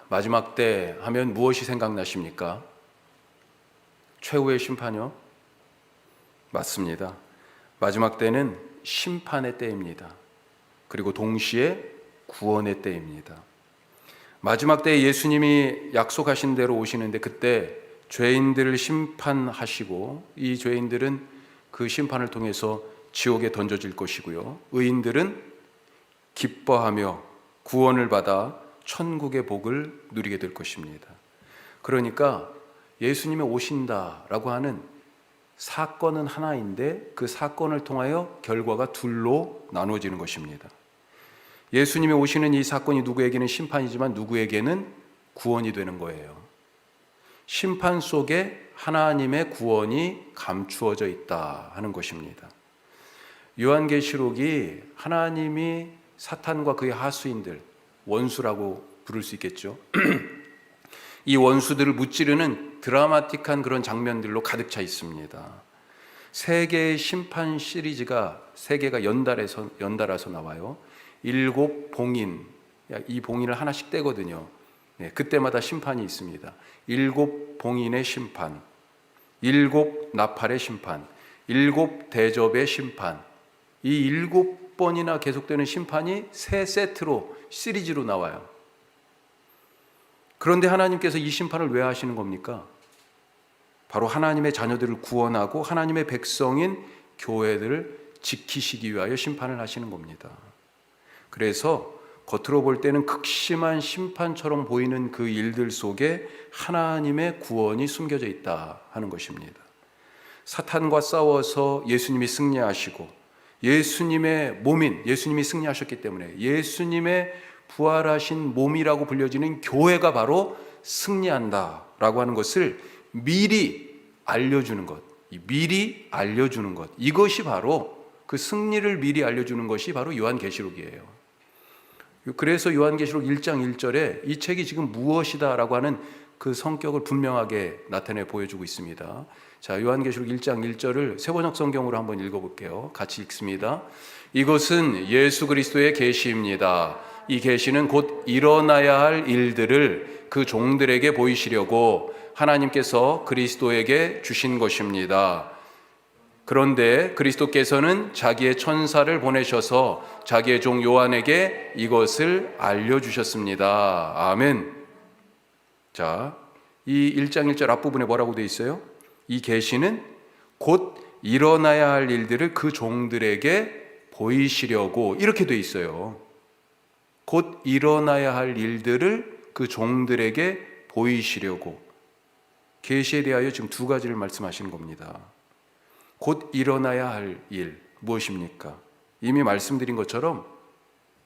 마지막 때 하면 무엇이 생각나십니까? 최후의 심판이요? 맞습니다. 마지막 때는 심판의 때입니다. 그리고 동시에 구원의 때입니다. 마지막 때에 예수님이 약속하신 대로 오시는데 그때 죄인들을 심판하시고 이 죄인들은 그 심판을 통해서 지옥에 던져질 것이고요. 의인들은 기뻐하며 구원을 받아 천국의 복을 누리게 될 것입니다. 그러니까 예수님이 오신다라고 하는 사건은 하나인데 그 사건을 통하여 결과가 둘로 나누어지는 것입니다. 예수님이 오시는 이 사건이 누구에게는 심판이지만 누구에게는 구원이 되는 거예요. 심판 속에 하나님의 구원이 감추어져 있다 하는 것입니다. 요한계시록이 하나님이 사탄과 그의 하수인들, 원수라고 부를 수 있겠죠. 이 원수들을 무찌르는 드라마틱한 그런 장면들로 가득 차 있습니다. 세 개의 심판 시리즈가 세 개가 연달아서 나와요. 7 봉인, 이 봉인을 하나씩 떼거든요. 그때마다 심판이 있습니다. 7 봉인의 심판, 7 나팔의 심판, 7 대접의 심판. 이 7번이나 계속되는 심판이 세 세트로 시리즈로 나와요. 그런데 하나님께서 이 심판을 왜 하시는 겁니까? 바로 하나님의 자녀들을 구원하고 하나님의 백성인 교회들을 지키시기 위하여 심판을 하시는 겁니다. 그래서 겉으로 볼 때는 극심한 심판처럼 보이는 그 일들 속에 하나님의 구원이 숨겨져 있다 하는 것입니다. 사탄과 싸워서 예수님이 승리하시고 예수님의 몸인 예수님이 승리하셨기 때문에 예수님의 부활하신 몸이라고 불려지는 교회가 바로 승리한다라고 하는 것을 미리 알려주는 것, 미리 알려주는 것, 이것이 바로 그 승리를 미리 알려주는 것이 바로 요한계시록이에요. 그래서 요한계시록 1장 1절에 이 책이 지금 무엇이다라고 하는 그 성격을 분명하게 나타내 보여주고 있습니다. 자, 요한계시록 1장 1절을 세번역 성경으로 한번 읽어볼게요. 같이 읽습니다. 이것은 예수 그리스도의 계시입니다. 이 계시는 곧 일어나야 할 일들을 그 종들에게 보이시려고 하나님께서 그리스도에게 주신 것입니다. 그런데 그리스도께서는 자기의 천사를 보내셔서 자기의 종 요한에게 이것을 알려주셨습니다. 아멘. 자, 이 1장 1절 앞부분에 뭐라고 되어 있어요? 이 계시는 곧 일어나야 할 일들을 그 종들에게 보이시려고 이렇게 되어 있어요. 곧 일어나야 할 일들을 그 종들에게 보이시려고. 계시에 대하여 지금 두 가지를 말씀하시는 겁니다. 곧 일어나야 할 일, 무엇입니까? 이미 말씀드린 것처럼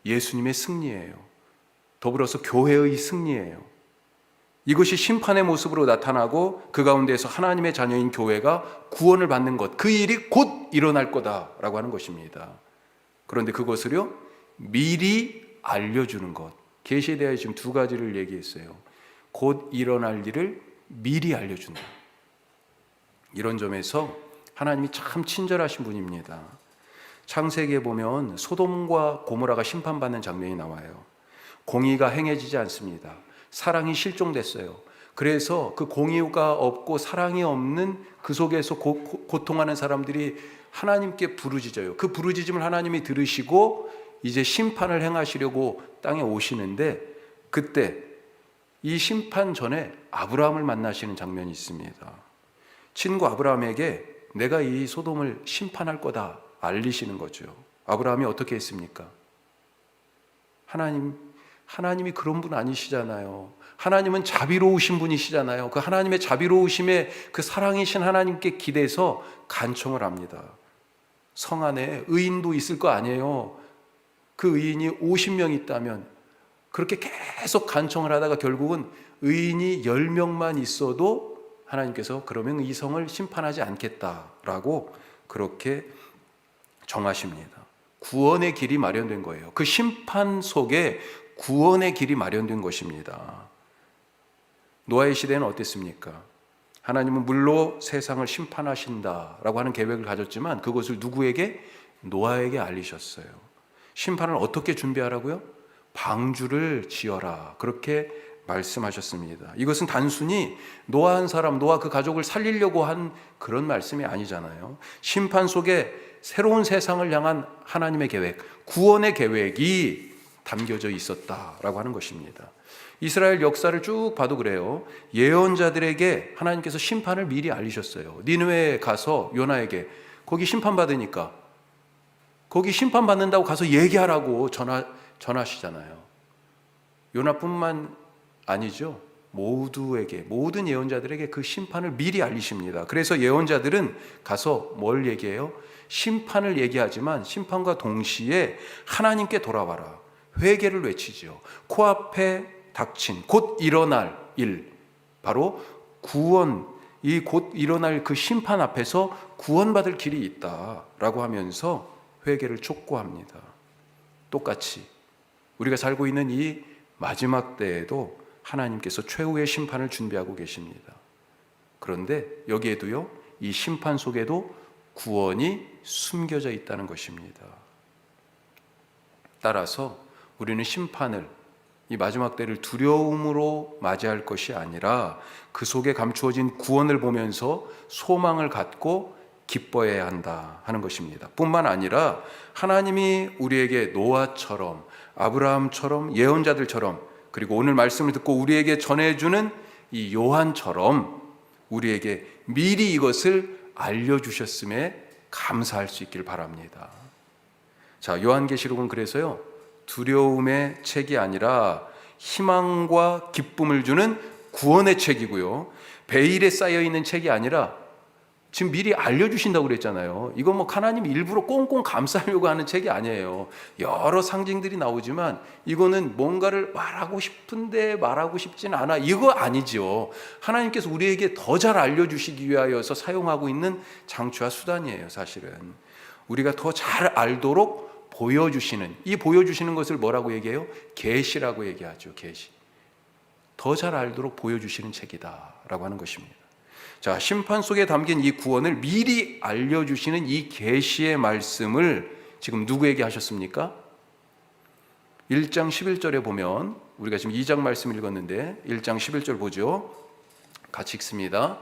예수님의 승리예요. 더불어서 교회의 승리예요. 이것이 심판의 모습으로 나타나고 그 가운데에서 하나님의 자녀인 교회가 구원을 받는 것, 그 일이 곧 일어날 거다라고 하는 것입니다. 그런데 그것을요 미리 알려주는 것. 계시에 대하여 지금 두 가지를 얘기했어요. 곧 일어날 일을 미리 알려준다. 이런 점에서 하나님이 참 친절하신 분입니다. 창세기에 보면 소돔과 고모라가 심판받는 장면이 나와요. 공의가 행해지지 않습니다. 사랑이 실종됐어요. 그래서 그 공의가 없고 사랑이 없는 그 속에서 고통하는 사람들이 하나님께 부르짖어요. 그 부르짖음을 하나님이 들으시고 이제 심판을 행하시려고 땅에 오시는데 그때 이 심판 전에 아브라함을 만나시는 장면이 있습니다. 친구 아브라함에게 내가 이 소돔을 심판할 거다 알리시는 거죠. 아브라함이 어떻게 했습니까? 하나님이 그런 분 아니시잖아요. 하나님은 자비로우신 분이시잖아요. 그 하나님의 자비로우심에 그 사랑이신 하나님께 기대서 간청을 합니다. 성 안에 의인도 있을 거 아니에요. 그 의인이 50명 있다면 그렇게 계속 간청을 하다가 결국은 의인이 10명만 있어도 하나님께서 그러면 이 성을 심판하지 않겠다라고 그렇게 정하십니다. 구원의 길이 마련된 거예요. 그 심판 속에 구원의 길이 마련된 것입니다. 노아의 시대는 어땠습니까? 하나님은 물로 세상을 심판하신다라고 하는 계획을 가졌지만 그것을 누구에게? 노아에게 알리셨어요. 심판을 어떻게 준비하라고요? 방주를 지어라. 그렇게 말씀하셨습니다. 이것은 단순히 노아 한 사람, 노아 그 가족을 살리려고 한 그런 말씀이 아니잖아요. 심판 속에 새로운 세상을 향한 하나님의 계획, 구원의 계획이 담겨져 있었다라고 하는 것입니다. 이스라엘 역사를 쭉 봐도 그래요. 예언자들에게 하나님께서 심판을 미리 알리셨어요. 니느웨에 가서 요나에게 거기 심판받으니까 거기 심판받는다고 가서 얘기하라고 전하시잖아요. 요나뿐만 아니죠. 모든 예언자들에게 그 심판을 미리 알리십니다. 그래서 예언자들은 가서 뭘 얘기해요? 심판을 얘기하지만 심판과 동시에 하나님께 돌아와라, 회개를 외치죠. 코앞에 닥친 곧 일어날 일, 바로 구원, 이 곧 일어날 그 심판 앞에서 구원받을 길이 있다라고 하면서 회개를 촉구합니다. 똑같이 우리가 살고 있는 이 마지막 때에도 하나님께서 최후의 심판을 준비하고 계십니다. 그런데 여기에도요, 이 심판 속에도 구원이 숨겨져 있다는 것입니다. 따라서 우리는 심판을, 이 마지막 때를 두려움으로 맞이할 것이 아니라 그 속에 감추어진 구원을 보면서 소망을 갖고 기뻐해야 한다 하는 것입니다. 뿐만 아니라 하나님이 우리에게 노아처럼, 아브라함처럼, 예언자들처럼, 그리고 오늘 말씀을 듣고 우리에게 전해주는 이 요한처럼 우리에게 미리 이것을 알려주셨음에 감사할 수 있기를 바랍니다. 자, 요한계시록은 그래서요, 두려움의 책이 아니라 희망과 기쁨을 주는 구원의 책이고요, 베일에 쌓여있는 책이 아니라 지금 미리 알려주신다고 그랬잖아요. 이건 뭐 하나님 일부러 꽁꽁 감싸려고 하는 책이 아니에요. 여러 상징들이 나오지만 이거는 뭔가를 말하고 싶은데 말하고 싶진 않아, 이거 아니죠. 하나님께서 우리에게 더 잘 알려주시기 위하여서 사용하고 있는 장치와 수단이에요. 사실은 우리가 더 잘 알도록 보여주시는, 이 보여주시는 것을 뭐라고 얘기해요? 계시라고 얘기하죠. 계시. 더 잘 알도록 보여주시는 책이다라고 하는 것입니다. 자, 심판 속에 담긴 이 구원을 미리 알려주시는 이 계시의 말씀을 지금 누구에게 하셨습니까? 1장 11절에 보면, 우리가 지금 2장 말씀 읽었는데 1장 11절 보죠. 같이 읽습니다.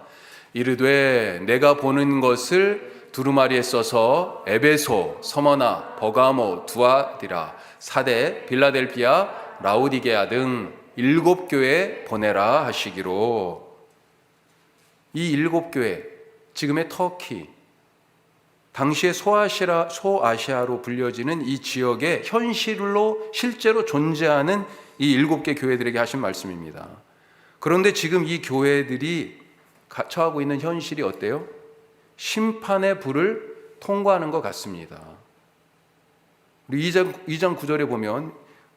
이르되 내가 보는 것을 두루마리에 써서 에베소, 서머나, 버가모, 두아디라, 사데, 빌라델피아, 라오디게아 등 7교회에 보내라 하시기로. 이 7교회, 지금의 터키, 당시의 소아시아로 불려지는 이 지역의 현실로 실제로 존재하는 이 7개 교회들에게 하신 말씀입니다. 그런데 지금 이 교회들이 처하고 있는 현실이 어때요? 심판의 불을 통과하는 것 같습니다. 우리 2장 9절에 보면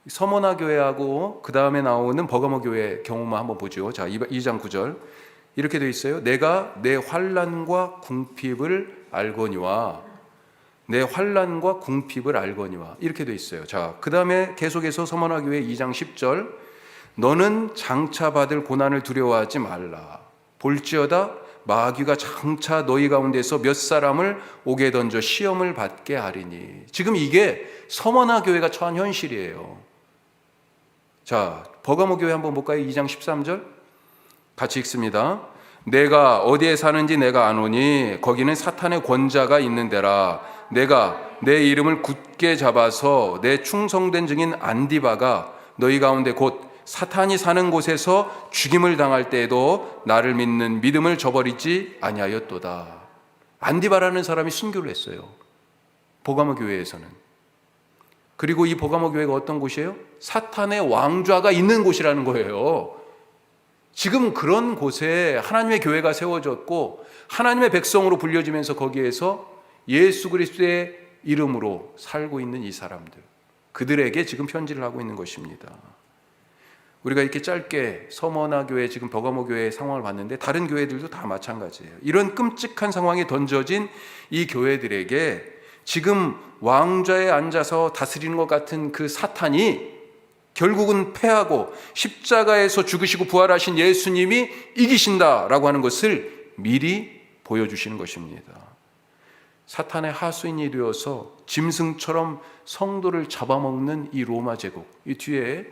서머나 교회하고 그 다음에 나오는 버가모 교회 경우만 한번 보죠. 자, 2장 9절 이렇게 되어 있어요. 내가 내 환난과 궁핍을 알거니와, 내 환난과 궁핍을 알거니와, 이렇게 되어 있어요. 자, 그 다음에 계속해서 서머나 교회 2장 10절 너는 장차 받을 고난을 두려워하지 말라. 볼지어다 마귀가 장차 너희 가운데서 몇 사람을 옥에 던져 시험을 받게 하리니. 지금 이게 서머나 교회가 처한 현실이에요. 자, 버가모 교회 한번 볼까요? 2장 13절 같이 읽습니다. 내가 어디에 사는지 내가 아노니 거기는 사탄의 권자가 있는 데라. 내가 내 이름을 굳게 잡아서 내 충성된 증인 안디바가 너희 가운데 곧 사탄이 사는 곳에서 죽임을 당할 때에도 나를 믿는 믿음을 저버리지 아니하였도다. 안디바라는 사람이 순교를 했어요, 버가모 교회에서는. 그리고 이 버가모 교회가 어떤 곳이에요? 사탄의 왕좌가 있는 곳이라는 거예요. 지금 그런 곳에 하나님의 교회가 세워졌고 하나님의 백성으로 불려지면서 거기에서 예수 그리스도의 이름으로 살고 있는 이 사람들, 그들에게 지금 편지를 하고 있는 것입니다. 우리가 이렇게 짧게 서머나 교회, 지금 버가모 교회의 상황을 봤는데 다른 교회들도 다 마찬가지예요. 이런 끔찍한 상황에 던져진 이 교회들에게 지금 왕좌에 앉아서 다스리는 것 같은 그 사탄이 결국은 패하고 십자가에서 죽으시고 부활하신 예수님이 이기신다라고 하는 것을 미리 보여주시는 것입니다. 사탄의 하수인이 되어서 짐승처럼 성도를 잡아먹는 이 로마 제국, 이 뒤에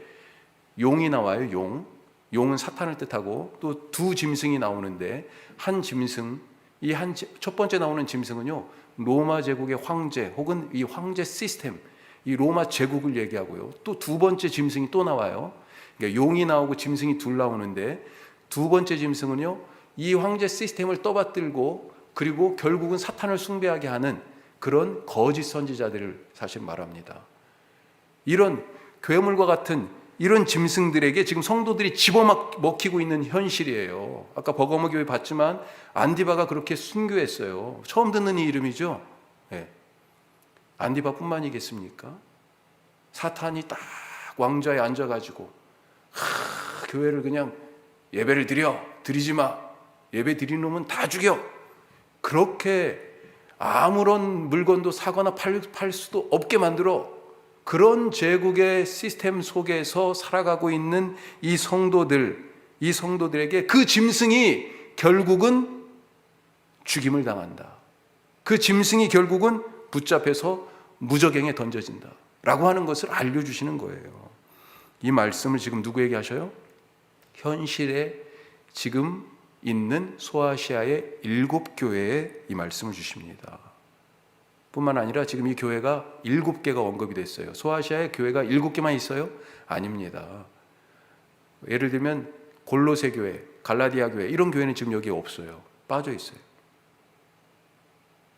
용이 나와요. 용은 사탄을 뜻하고 또 두 짐승이 나오는데 한 짐승, 첫 번째 나오는 짐승은요, 로마 제국의 황제 혹은 이 황제 시스템, 이 로마 제국을 얘기하고요. 또 두 번째 짐승이 또 나와요. 그러니까 용이 나오고 짐승이 둘 나오는데 두 번째 짐승은요, 이 황제 시스템을 떠받들고 그리고 결국은 사탄을 숭배하게 하는 그런 거짓 선지자들을 사실 말합니다. 이런 괴물과 같은 이런 짐승들에게 지금 성도들이 집어먹히고 있는 현실이에요. 아까 버가모 교회 봤지만 안디바가 그렇게 순교했어요. 처음 듣는 이 이름이죠. 네. 안디바뿐만이겠습니까? 사탄이 딱 왕좌에 앉아가지고 교회를 그냥 예배를 드리지 마. 예배 드리는 놈은 다 죽여. 그렇게 아무런 물건도 사거나 팔 수도 없게 만들어. 그런 제국의 시스템 속에서 살아가고 있는 이 성도들에게 그 짐승이 결국은 죽임을 당한다. 그 짐승이 결국은 붙잡혀서 무저갱에 던져진다 라고 하는 것을 알려주시는 거예요. 이 말씀을 지금 누구에게 하셔요? 현실에 지금 있는 소아시아의 7교회에 이 말씀을 주십니다. 뿐만 아니라 지금 이 교회가 7개가 언급이 됐어요. 소아시아에 교회가 7개만 있어요? 아닙니다. 예를 들면 골로새 교회, 갈라디아 교회 이런 교회는 지금 여기 없어요. 빠져 있어요.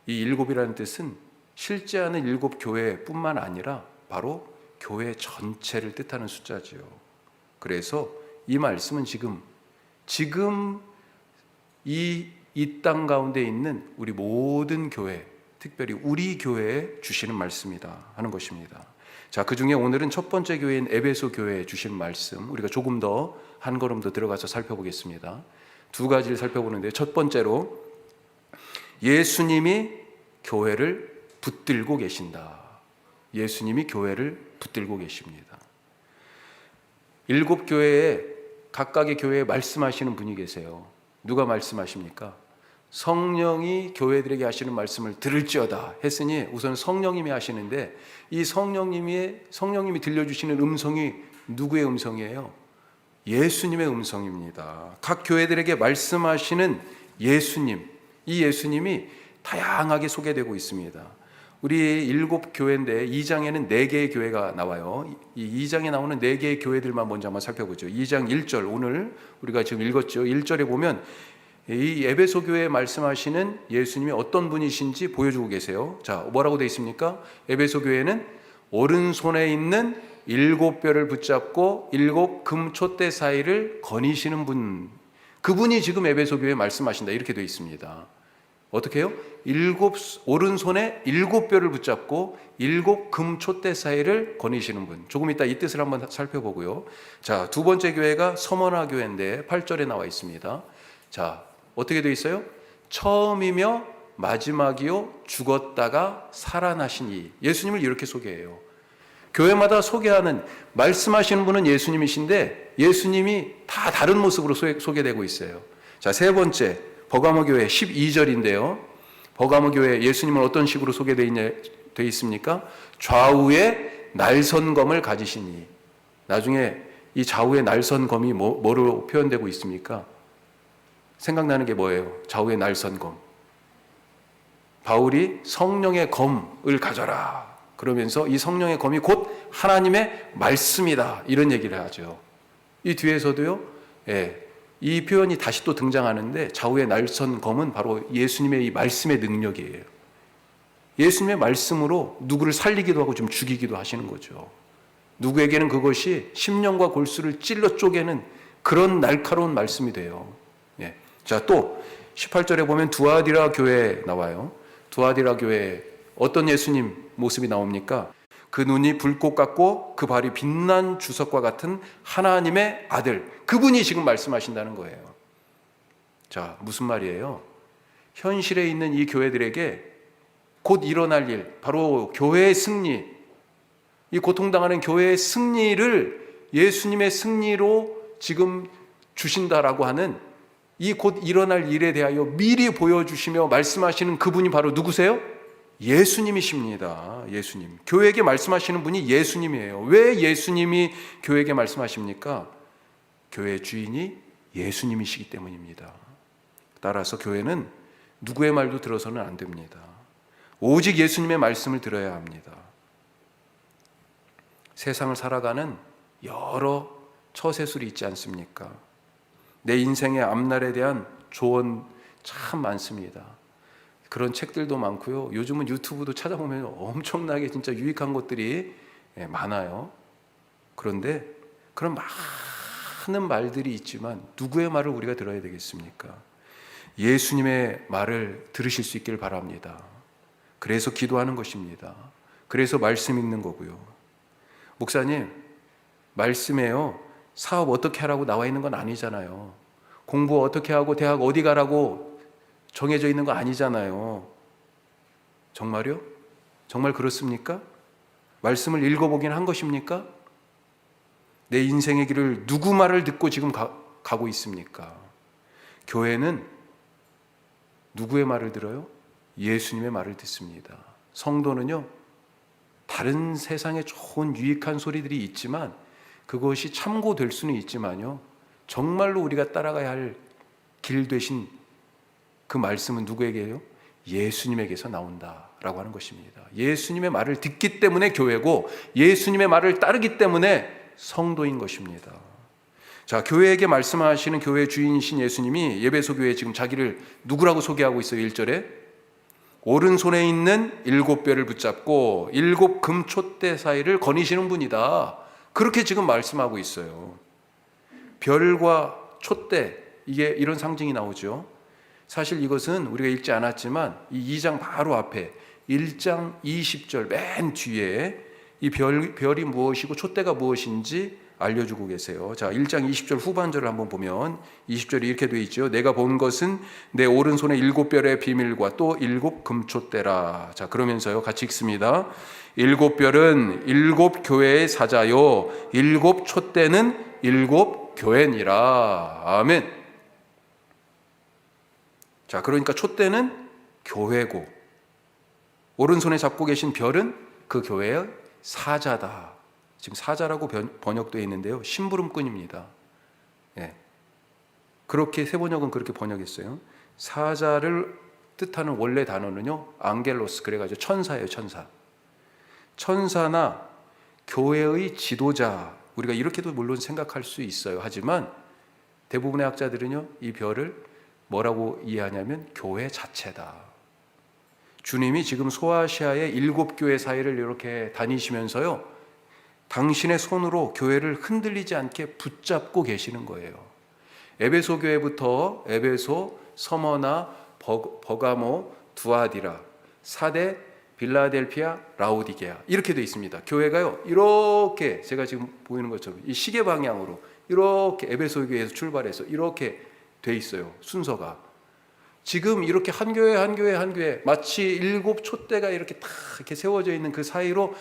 이 7이라는 뜻은 실제하는 7교회뿐만 아니라 바로 교회 전체를 뜻하는 숫자지요. 그래서 이 말씀은 지금 이 땅 가운데 있는 우리 모든 교회, 특별히 우리 교회에 주시는 말씀이다 하는 것입니다. 자, 그 중에 오늘은 첫 번째 교회인 에베소 교회에 주신 말씀, 우리가 조금 더 한 걸음 더 들어가서 살펴보겠습니다. 두 가지를 살펴보는데, 첫 번째로 예수님이 교회를 붙들고 계신다. 예수님이 교회를 붙들고 계십니다. 7교회에 각각의 교회에 말씀하시는 분이 계세요. 누가 말씀하십니까? 성령이 교회들에게 하시는 말씀을 들을지어다 했으니 우선 성령님이 하시는데, 이 성령님이 들려주시는 음성이 누구의 음성이에요? 예수님의 음성입니다. 각 교회들에게 말씀하시는 예수님, 이 예수님이 다양하게 소개되고 있습니다. 우리 7교회인데 2장에는 4개의 교회가 나와요. 이 2장에 나오는 4개의 교회들만 먼저 한번 살펴보죠. 2장 1절, 오늘 우리가 지금 읽었죠. 1절에 보면 이 에베소 교회에 말씀하시는 예수님이 어떤 분이신지 보여주고 계세요. 자, 뭐라고 되어 있습니까? 에베소 교회는 오른손에 있는 7뼈를 붙잡고 7 금촛대 사이를 거니시는 분, 그분이 지금 에베소 교회에 말씀하신다 이렇게 되어 있습니다. 어떻게 해요? 오른손에 7뼈를 붙잡고 7 금촛대 사이를 거니시는 분. 조금 이따 이 뜻을 한번 살펴보고요. 자, 두 번째 교회가 서머나 교회인데 8절에 나와 있습니다. 자, 어떻게 되어 있어요? 처음이며 마지막이요 죽었다가 살아나신 이, 예수님을 이렇게 소개해요. 교회마다 소개하는, 말씀하시는 분은 예수님이신데 예수님이 다 다른 모습으로 소개되고 있어요. 자, 세 번째 버가모 교회 12절인데요. 버가모 교회 예수님은 어떤 식으로 소개되어 있습니까? 좌우에 날선검을 가지시니. 나중에 이 좌우의 날선검이 뭐로 표현되고 있습니까? 생각나는 게 뭐예요? 좌우의 날선검. 바울이 성령의 검을 가져라 그러면서 이 성령의 검이 곧 하나님의 말씀이다 이런 얘기를 하죠. 이 뒤에서도요, 이 표현이 다시 또 등장하는데 좌우의 날선검은 바로 예수님의 이 말씀의 능력이에요. 예수님의 말씀으로 누구를 살리기도 하고 좀 죽이기도 하시는 거죠. 누구에게는 그것이 심령과 골수를 찔러 쪼개는 그런 날카로운 말씀이 돼요. 자, 또 18절에 보면 두아디라 교회 나와요. 두아디라 교회에 어떤 예수님 모습이 나옵니까? 그 눈이 불꽃 같고 그 발이 빛난 주석과 같은 하나님의 아들, 그분이 지금 말씀하신다는 거예요. 자, 무슨 말이에요? 현실에 있는 이 교회들에게 곧 일어날 일, 바로 교회의 승리, 이 고통당하는 교회의 승리를 예수님의 승리로 지금 주신다라고 하는 이 곧 일어날 일에 대하여 미리 보여주시며 말씀하시는 그분이 바로 누구세요? 예수님이십니다. 예수님. 교회에게 말씀하시는 분이 예수님이에요. 왜 예수님이 교회에게 말씀하십니까? 교회의 주인이 예수님이시기 때문입니다. 따라서 교회는 누구의 말도 들어서는 안 됩니다. 오직 예수님의 말씀을 들어야 합니다. 세상을 살아가는 여러 처세술이 있지 않습니까? 내 인생의 앞날에 대한 조언 참 많습니다. 그런 책들도 많고요. 요즘은 유튜브도 찾아보면 엄청나게 진짜 유익한 것들이 많아요. 그런데 그런 많은 말들이 있지만 누구의 말을 우리가 들어야 되겠습니까? 예수님의 말을 들으실 수 있기를 바랍니다. 그래서 기도하는 것입니다. 그래서 말씀 읽는 거고요. 목사님, 말씀에요, 사업 어떻게 하라고 나와 있는 건 아니잖아요. 공부 어떻게 하고 대학 어디 가라고 정해져 있는 거 아니잖아요. 정말요? 정말 그렇습니까? 말씀을 읽어보긴 한 것입니까? 내 인생의 길을 누구 말을 듣고 지금 가고 있습니까? 교회는 누구의 말을 들어요? 예수님의 말을 듣습니다. 성도는요, 다른 세상에 좋은 유익한 소리들이 있지만 그것이 참고될 수는 있지만요, 정말로 우리가 따라가야 할 길 되신 그 말씀은 누구에게요? 예수님에게서 나온다라고 하는 것입니다. 예수님의 말을 듣기 때문에 교회고 예수님의 말을 따르기 때문에 성도인 것입니다. 자, 교회에게 말씀하시는 교회의 주인이신 예수님이 에베소 교회에 지금 자기를 누구라고 소개하고 있어요? 1절에 오른손에 있는 7뼈를 붙잡고 7 금촛대 사이를 거니시는 분이다. 그렇게 지금 말씀하고 있어요. 별과 촛대, 이게 이런 상징이 나오죠. 사실 이것은 우리가 읽지 않았지만 이 2장 바로 앞에 1장 20절 맨 뒤에 이 별이 무엇이고 촛대가 무엇인지 알려주고 계세요. 자, 1장 20절 후반절을 한번 보면 20절이 이렇게 되어 있죠. 내가 본 것은 내 오른손에 7별의 비밀과 또 7 금촛대라. 자, 그러면서요, 같이 읽습니다. 7별은 7 교회의 사자요 7 촛대는 7 교회니라. 아멘. 자, 그러니까 촛대는 교회고 오른손에 잡고 계신 별은 그 교회의 사자다. 지금 사자라고 번역되어 있는데요, 심부름꾼입니다. 예. 그렇게 세번역은 그렇게 번역했어요. 사자를 뜻하는 원래 단어는요, 앙겔로스, 그래가지고 천사예요. 천사. 천사나 교회의 지도자, 우리가 이렇게도 물론 생각할 수 있어요. 하지만 대부분의 학자들은요, 이 별을 뭐라고 이해하냐면 교회 자체다. 주님이 지금 소아시아의 7교회 사이를 이렇게 다니시면서요, 당신의 손으로 교회를 흔들리지 않게 붙잡고 계시는 거예요. 에베소 교회부터 에베소, 서머나, 버가모, 두아디라, 사대, 빌라델피아, 라오디게아, 이렇게 되어 있습니다. 교회가요, 이렇게 제가 지금 보이는 것처럼 이 시계 방향으로 이렇게 에베소 교회에서 출발해서 이렇게 돼 있어요. 순서가 지금 이렇게 한 교회 한 교회 한 교회, 마치 7 촛대가 이렇게 딱 이렇게 세워져 있는 그 사이로,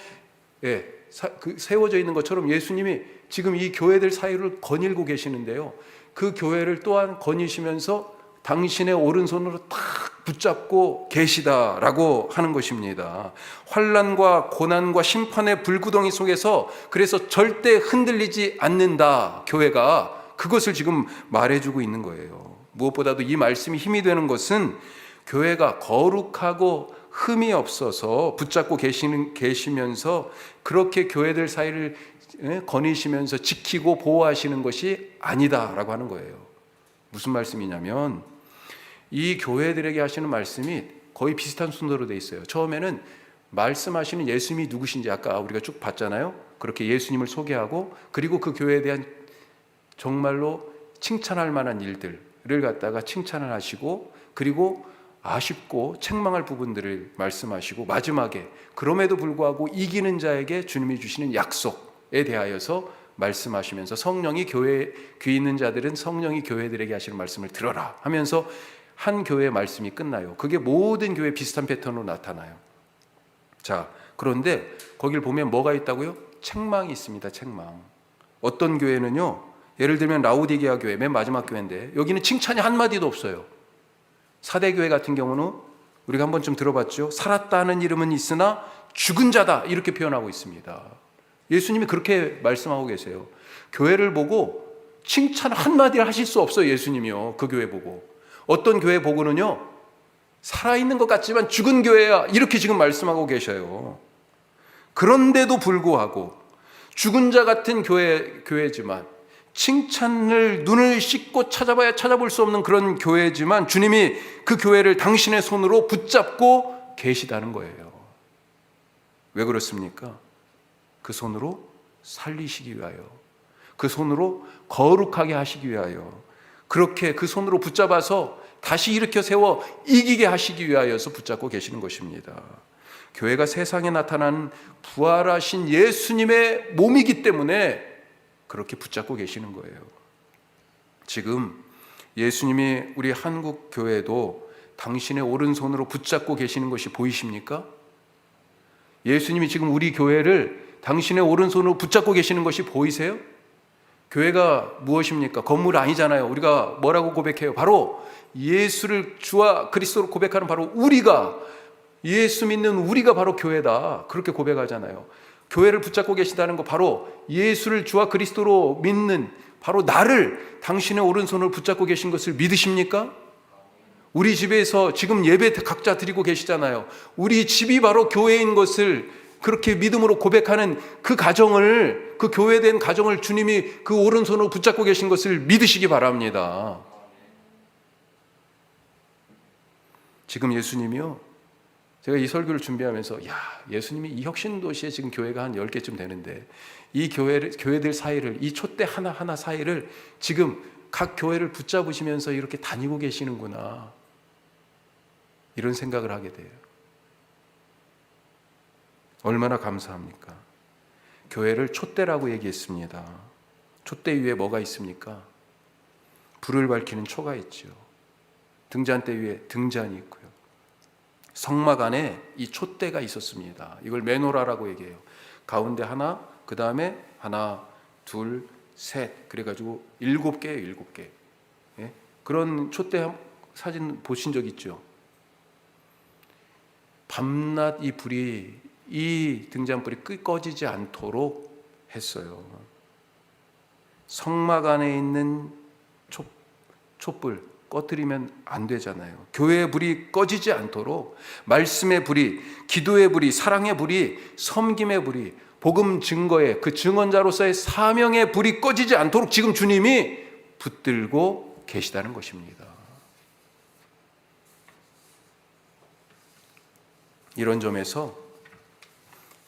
그 세워져 있는 것처럼 예수님이 지금 이 교회들 사이를 거닐고 계시는데요, 그 교회를 또한 거니시면서 당신의 오른손으로 딱 붙잡고 계시다라고 하는 것입니다. 환난과 고난과 심판의 불구덩이 속에서 그래서 절대 흔들리지 않는다, 교회가. 그것을 지금 말해주고 있는 거예요. 무엇보다도 이 말씀이 힘이 되는 것은 교회가 거룩하고 흠이 없어서 붙잡고 계시면서 그렇게 교회들 사이를 거니시면서 지키고 보호하시는 것이 아니다라고 하는 거예요. 무슨 말씀이냐면 이 교회들에게 하시는 말씀이 거의 비슷한 순서로 돼 있어요. 처음에는 말씀하시는 예수님이 누구신지 아까 우리가 쭉 봤잖아요. 그렇게 예수님을 소개하고, 그리고 그 교회에 대한 정말로 칭찬할 만한 일들을 갖다가 칭찬을 하시고, 그리고 아쉽고 책망할 부분들을 말씀하시고, 마지막에 그럼에도 불구하고 이기는 자에게 주님이 주시는 약속에 대하여서 말씀하시면서 성령이 교회에 귀 있는 자들은 성령이 교회들에게 하시는 말씀을 들어라 하면서 한 교회의 말씀이 끝나요. 그게 모든 교회 비슷한 패턴으로 나타나요. 자, 그런데 거길 보면 뭐가 있다고요? 책망이 있습니다. 책망. 어떤 교회는요, 예를 들면 라오디게아 교회, 맨 마지막 교회인데 여기는 칭찬이 한마디도 없어요. 사대교회 같은 경우는 우리가 한번 좀 들어봤죠. 살았다는 이름은 있으나 죽은 자다, 이렇게 표현하고 있습니다. 예수님이 그렇게 말씀하고 계세요. 교회를 보고 칭찬 한마디를 하실 수 없어요. 예수님이요. 그 교회 보고. 어떤 교회 보고는요, 살아있는 것 같지만 죽은 교회야, 이렇게 지금 말씀하고 계셔요. 그런데도 불구하고 죽은 자 같은 교회지만, 칭찬을 눈을 씻고 찾아봐야 찾아볼 수 없는 그런 교회지만 주님이 그 교회를 당신의 손으로 붙잡고 계시다는 거예요. 왜 그렇습니까? 그 손으로 살리시기 위하여, 그 손으로 거룩하게 하시기 위하여, 그렇게 그 손으로 붙잡아서 다시 일으켜 세워 이기게 하시기 위하여서 붙잡고 계시는 것입니다. 교회가 세상에 나타난 부활하신 예수님의 몸이기 때문에 그렇게 붙잡고 계시는 거예요. 지금 예수님이 우리 한국 교회도 당신의 오른손으로 붙잡고 계시는 것이 보이십니까? 예수님이 지금 우리 교회를 당신의 오른손으로 붙잡고 계시는 것이 보이세요? 교회가 무엇입니까? 건물 아니잖아요. 우리가 뭐라고 고백해요? 바로 예수를 주와 그리스도로 고백하는 바로 우리가, 예수 믿는 우리가 바로 교회다, 그렇게 고백하잖아요. 교회를 붙잡고 계시다는 거, 바로 예수를 주와 그리스도로 믿는 바로 나를 당신의 오른손으로 붙잡고 계신 것을 믿으십니까? 우리 집에서 지금 예배 각자 드리고 계시잖아요. 우리 집이 바로 교회인 것을 그렇게 믿음으로 고백하는 그 가정을, 그 교회된 가정을 주님이 그 오른손으로 붙잡고 계신 것을 믿으시기 바랍니다. 지금 예수님이요, 제가 이 설교를 준비하면서 예수님이 이 혁신도시에 지금 교회가 한 10개쯤 되는데 이 교회들 사이를, 이 촛대 하나하나 사이를 지금 각 교회를 붙잡으시면서 이렇게 다니고 계시는구나, 이런 생각을 하게 돼요. 얼마나 감사합니까? 교회를 촛대라고 얘기했습니다. 촛대 위에 뭐가 있습니까? 불을 밝히는 초가 있죠. 등잔대 위에 등잔이 있고요. 성막 안에 이 촛대가 있었습니다. 이걸 메노라라고 얘기해요. 가운데 하나, 그 다음에 하나, 둘, 셋, 그래가지고 7개예요. 7개. 예? 그런 촛대 사진 보신 적 있죠? 밤낮 이 불이, 이 등잔불이 꺼지지 않도록 했어요. 성막 안에 있는 촛불 꺼뜨리면 안 되잖아요. 교회의 불이 꺼지지 않도록 말씀의 불이, 기도의 불이, 사랑의 불이, 섬김의 불이, 복음 증거의 그 증언자로서의 사명의 불이 꺼지지 않도록 지금 주님이 붙들고 계시다는 것입니다. 이런 점에서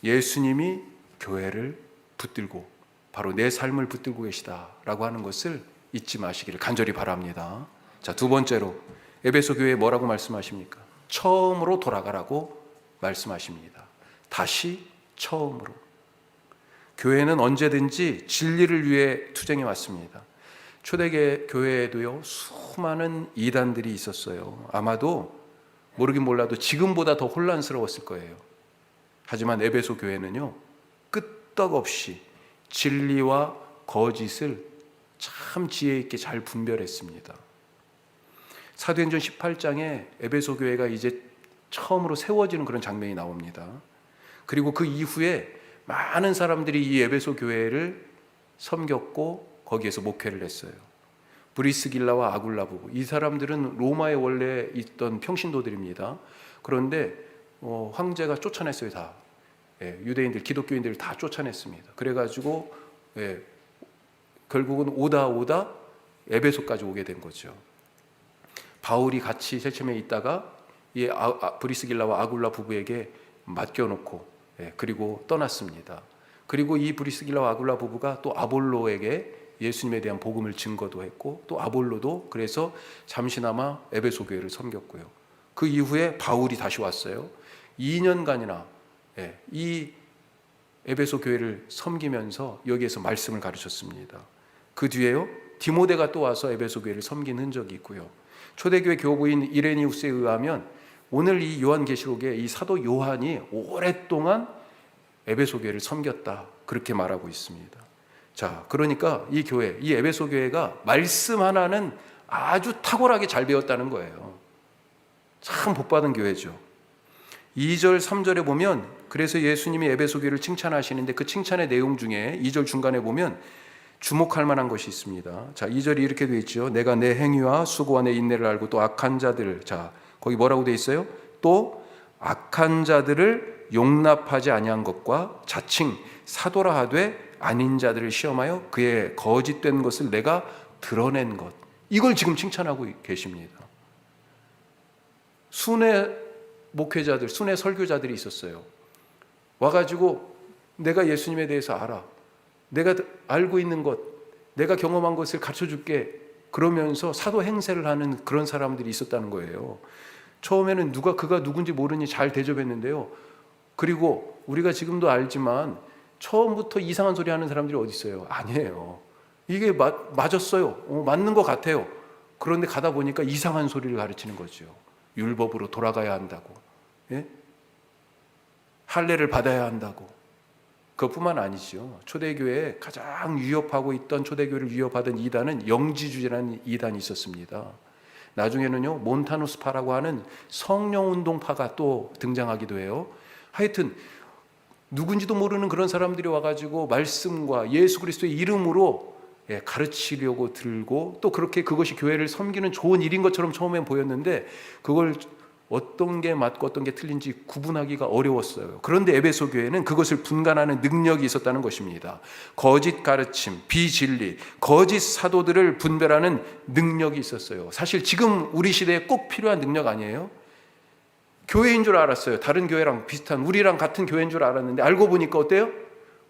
예수님이 교회를 붙들고 바로 내 삶을 붙들고 계시다라고 하는 것을 잊지 마시기를 간절히 바랍니다. 자, 두 번째로 에베소 교회에 뭐라고 말씀하십니까? 처음으로 돌아가라고 말씀하십니다. 다시 처음으로. 교회는 언제든지 진리를 위해 투쟁해 왔습니다. 초대교회 교회에도요, 수많은 이단들이 있었어요. 아마도 모르긴 몰라도 지금보다 더 혼란스러웠을 거예요. 하지만 에베소 교회는요, 끄떡없이 진리와 거짓을 참 지혜 있게 잘 분별했습니다. 사도행전 18장에 에베소 교회가 이제 처음으로 세워지는 그런 장면이 나옵니다. 그리고 그 이후에 많은 사람들이 이 에베소 교회를 섬겼고 거기에서 목회를 했어요. 브리스길라와 아굴라 부부, 이 사람들은 로마에 원래 있던 평신도들입니다. 그런데 황제가 쫓아냈어요. 다 유대인들, 기독교인들을 다 쫓아냈습니다. 그래가지고 결국은 오다 에베소까지 오게 된 거죠. 바울이 같이 세침에 있다가 이 브리스길라와 아굴라 부부에게 맡겨놓고 그리고 떠났습니다. 그리고 이 브리스길라와 아굴라 부부가 또 아볼로에게 예수님에 대한 복음을 증거도 했고, 또 아볼로도 그래서 잠시나마 에베소 교회를 섬겼고요. 그 이후에 바울이 다시 왔어요. 2년간이나 이 에베소 교회를 섬기면서 여기에서 말씀을 가르쳤습니다. 그 뒤에요, 디모데가 또 와서 에베소 교회를 섬긴 흔적이 있고요. 초대교회 교부인 이레니우스에 의하면 오늘 이 요한계시록에 이 사도 요한이 오랫동안 에베소 교회를 섬겼다, 그렇게 말하고 있습니다. 자, 그러니까 이 교회, 이 에베소 교회가 말씀 하나는 아주 탁월하게 잘 배웠다는 거예요. 참 복받은 교회죠. 2절 3절에 보면, 그래서 예수님이 에베소 교회를 칭찬하시는데 그 칭찬의 내용 중에 2절 중간에 보면 주목할 만한 것이 있습니다. 자, 2절이 이렇게 되어 있죠. 내가 내 행위와 수고와 내 인내를 알고 또 악한 자들, 자, 거기 뭐라고 되어 있어요? 또 악한 자들을 용납하지 아니한 것과 자칭 사도라 하되 아닌 자들을 시험하여 그의 거짓된 것을 내가 드러낸 것. 이걸 지금 칭찬하고 계십니다. 순회 목회자들, 순회 설교자들이 있었어요. 와가지고 내가 예수님에 대해서 알아. 내가 알고 있는 것, 내가 경험한 것을 가르쳐줄게. 그러면서 사도 행세를 하는 그런 사람들이 있었다는 거예요. 처음에는 그가 누군지 모르니 잘 대접했는데요. 그리고 우리가 지금도 알지만 처음부터 이상한 소리 하는 사람들이 어디 있어요? 아니에요. 이게 맞았어요. 맞는 것 같아요. 그런데 가다 보니까 이상한 소리를 가르치는 거죠. 율법으로 돌아가야 한다고. 예? 할례를 받아야 한다고. 그것뿐만 아니죠. 초대교회에 가장 위협하고 있던, 초대교회를 위협하던 이단은 영지주의라는 이단이 있었습니다. 나중에는요, 몬타누스파라고 하는 성령운동파가 또 등장하기도 해요. 하여튼 누군지도 모르는 그런 사람들이 와가지고 말씀과 예수 그리스도의 이름으로 가르치려고 들고, 또 그렇게 그것이 교회를 섬기는 좋은 일인 것처럼 처음엔 보였는데 그걸 어떤 게 맞고 어떤 게 틀린지 구분하기가 어려웠어요. 그런데 에베소 교회는 그것을 분간하는 능력이 있었다는 것입니다. 거짓 가르침, 비진리, 거짓 사도들을 분별하는 능력이 있었어요. 사실 지금 우리 시대에 꼭 필요한 능력 아니에요? 교회인 줄 알았어요. 다른 교회랑 비슷한, 우리랑 같은 교회인 줄 알았는데 알고 보니까 어때요?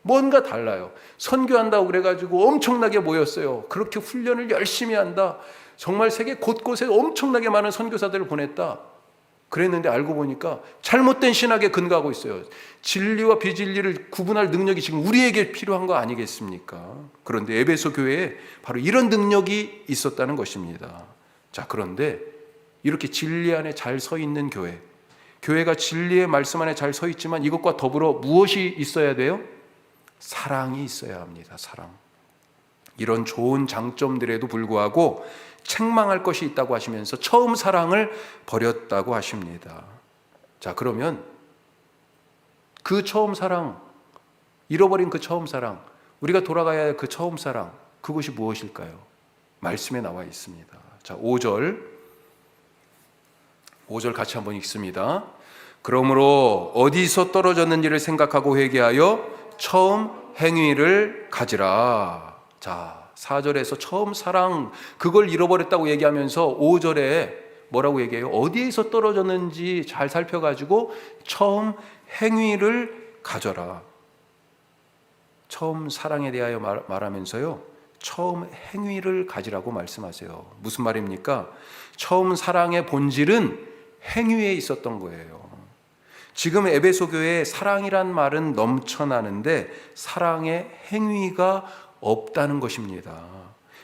뭔가 달라요. 선교한다고 그래가지고 엄청나게 모였어요. 그렇게 훈련을 열심히 한다. 정말 세계 곳곳에 엄청나게 많은 선교사들을 보냈다. 그랬는데 알고 보니까 잘못된 신학에 근거하고 있어요. 진리와 비진리를 구분할 능력이 지금 우리에게 필요한 거 아니겠습니까? 그런데 에베소 교회에 바로 이런 능력이 있었다는 것입니다. 자, 그런데 이렇게 진리 안에 잘 서 있는 교회가 진리의 말씀 안에 잘 서 있지만 이것과 더불어 무엇이 있어야 돼요? 사랑이 있어야 합니다. 사랑. 이런 좋은 장점들에도 불구하고 책망할 것이 있다고 하시면서 처음 사랑을 버렸다고 하십니다. 자, 그러면 그 처음 사랑, 잃어버린 그 처음 사랑, 우리가 돌아가야 할 그 처음 사랑, 그것이 무엇일까요? 말씀에 나와 있습니다. 자, 5절 같이 한번 읽습니다. 그러므로 어디서 떨어졌는지를 생각하고 회개하여 처음 행위를 가지라. 자, 4절에서 처음 사랑, 그걸 잃어버렸다고 얘기하면서 5절에 뭐라고 얘기해요? 어디에서 떨어졌는지 잘 살펴가지고 처음 행위를 가져라. 처음 사랑에 대하여 말하면서요, 처음 행위를 가지라고 말씀하세요. 무슨 말입니까? 처음 사랑의 본질은 행위에 있었던 거예요. 지금 에베소 교회에 사랑이란 말은 넘쳐나는데 사랑의 행위가 없다는 것입니다.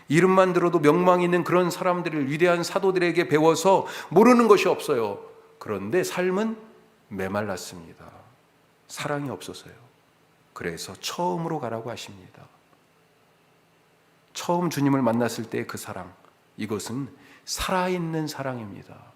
이름만 들어도 명망 있는 그런 사람들을, 위대한 사도들에게 배워서 모르는 것이 없어요. 그런데 삶은 메말랐습니다. 사랑이 없어서요. 그래서 처음으로 가라고 하십니다. 처음 주님을 만났을 때의 그 사랑, 이것은 살아있는 사랑입니다.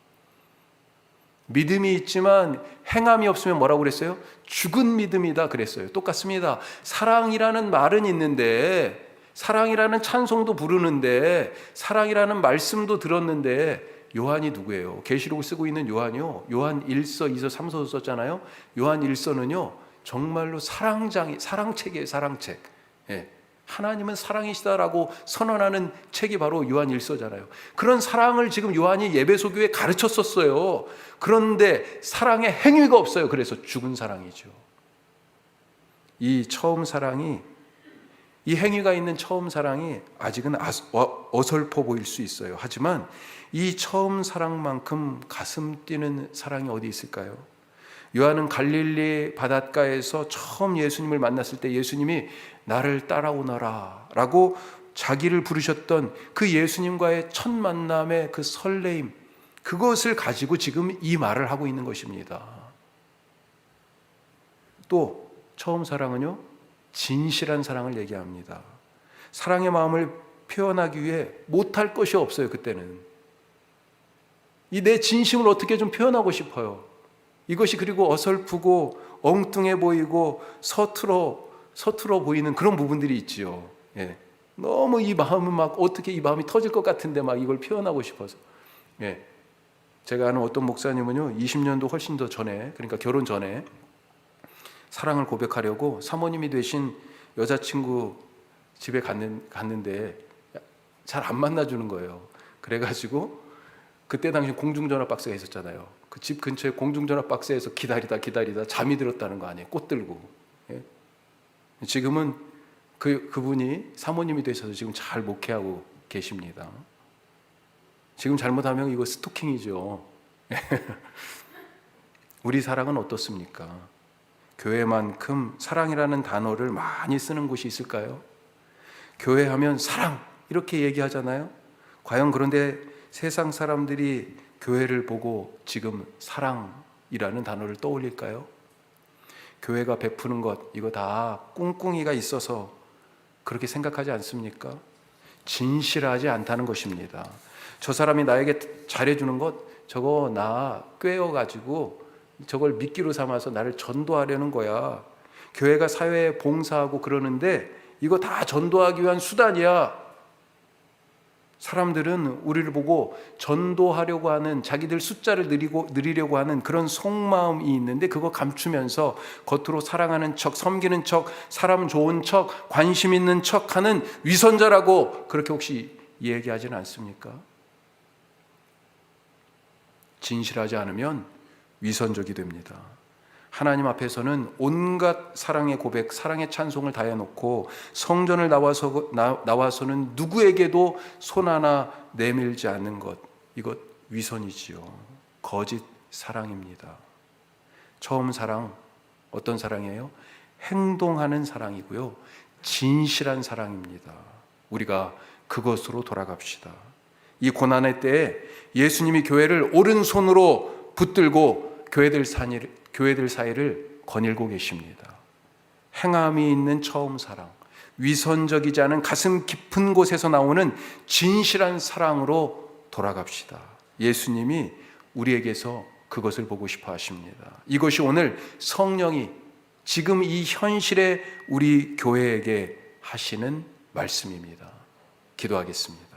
믿음이 있지만 행함이 없으면 뭐라고 그랬어요? 죽은 믿음이다 그랬어요. 똑같습니다. 사랑이라는 말은 있는데, 사랑이라는 찬송도 부르는데, 사랑이라는 말씀도 들었는데, 요한이 누구예요? 계시록을 쓰고 있는 요한이요, 요한 1서, 2서, 3서도 썼잖아요. 요한 1서는요 정말로 사랑책이에요. 사랑책. 예. 하나님은 사랑이시다라고 선언하는 책이 바로 요한 1서잖아요. 그런 사랑을 지금 요한이 에베소 교회에 가르쳤었어요. 그런데 사랑의 행위가 없어요. 그래서 죽은 사랑이죠. 이 처음 사랑이, 이 행위가 있는 처음 사랑이 아직은 어설퍼 보일 수 있어요. 하지만 이 처음 사랑만큼 가슴 뛰는 사랑이 어디 있을까요? 요한은 갈릴리 바닷가에서 처음 예수님을 만났을 때 예수님이 나를 따라오너라 라고 자기를 부르셨던 그 예수님과의 첫 만남의 그 설레임, 그것을 가지고 지금 이 말을 하고 있는 것입니다. 또 처음 사랑은요, 진실한 사랑을 얘기합니다. 사랑의 마음을 표현하기 위해 못할 것이 없어요. 그때는 이 내 진심을 어떻게 좀 표현하고 싶어요. 이것이 그리고 어설프고 엉뚱해 보이고 서툴어 보이는 그런 부분들이 있지요. 예. 너무 이 마음은 막 어떻게 이 마음이 터질 것 같은데 막 이걸 표현하고 싶어서. 예. 제가 아는 어떤 목사님은요, 20년도 훨씬 더 전에, 그러니까 결혼 전에 사랑을 고백하려고 사모님이 되신 여자친구 집에 갔는데 잘 안 만나주는 거예요. 그래가지고 그때 당시 공중전화 박스가 있었잖아요. 그 집 근처에 공중전화 박스에서 기다리다 잠이 들었다는 거 아니에요. 꽃 들고. 예? 지금은 그분이 사모님이 되셔서 지금 잘 목회하고 계십니다. 지금 잘못하면 이거 스토킹이죠. 우리 사랑은 어떻습니까? 교회만큼 사랑이라는 단어를 많이 쓰는 곳이 있을까요? 교회 하면 사랑 이렇게 얘기하잖아요. 과연 그런데 세상 사람들이 교회를 보고 지금 사랑이라는 단어를 떠올릴까요? 교회가 베푸는 것 이거 다 꿍꿍이가 있어서 그렇게 생각하지 않습니까? 진실하지 않다는 것입니다. 저 사람이 나에게 잘해주는 것 저거 나 꿰어가지고 저걸 미끼로 삼아서 나를 전도하려는 거야. 교회가 사회에 봉사하고 그러는데 이거 다 전도하기 위한 수단이야. 사람들은 우리를 보고 전도하려고 하는, 자기들 숫자를 늘리려고 하는 그런 속마음이 있는데 그거 감추면서 겉으로 사랑하는 척, 섬기는 척, 사람 좋은 척, 관심 있는 척 하는 위선자라고 그렇게 혹시 얘기하지는 않습니까? 진실하지 않으면 위선적이 됩니다. 하나님 앞에서는 온갖 사랑의 고백, 사랑의 찬송을 다해놓고 성전을 나와서는 누구에게도 손 하나 내밀지 않는 것, 이것 위선이지요. 거짓 사랑입니다. 처음 사랑, 어떤 사랑이에요? 행동하는 사랑이고요. 진실한 사랑입니다. 우리가 그것으로 돌아갑시다. 이 고난의 때에 예수님이 교회를 오른손으로 붙들고 교회들 사이를 거닐고 계십니다. 행함이 있는 처음 사랑, 위선적이지 않은 가슴 깊은 곳에서 나오는 진실한 사랑으로 돌아갑시다. 예수님이 우리에게서 그것을 보고 싶어 하십니다. 이것이 오늘 성령이 지금 이 현실에 우리 교회에게 하시는 말씀입니다. 기도하겠습니다.